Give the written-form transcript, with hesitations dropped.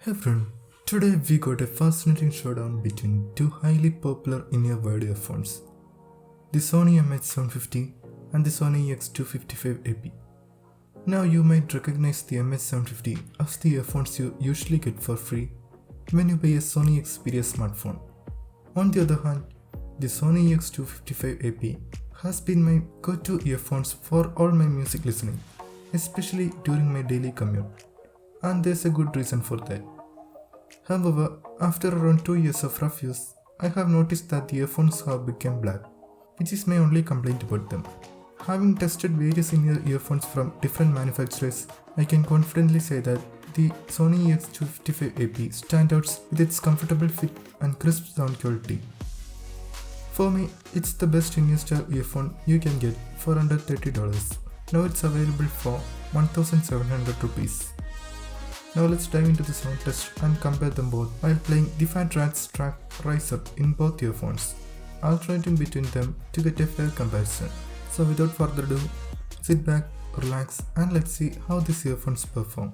Hey friend, today we got a fascinating showdown between two highly popular in-ear-wide earphones, the Sony MH750 and the Sony EX255AP. Now you might recognize the MH750 as the earphones you usually get for free when you buy a Sony Xperia smartphone. On the other hand, the Sony EX255AP has been my go-to earphones for all my music listening, especially during my daily commute. And there's a good reason for that. However, after around 2 years of rough use, I have noticed that the earphones have become black, which is my only complaint about them. Having tested various in-ear earphones from different manufacturers, I can confidently say that the Sony EX255AP stands out with its comfortable fit and crisp sound quality. For me, it's the best in-ear style earphone you can get for under $30. Now it's available for 1,700 rupees. Now let's dive into the sound test and compare them both while playing TheFatRat's track Rise Up in both earphones, alternating between them to get a fair comparison. So without further ado, sit back, relax and let's see how these earphones perform.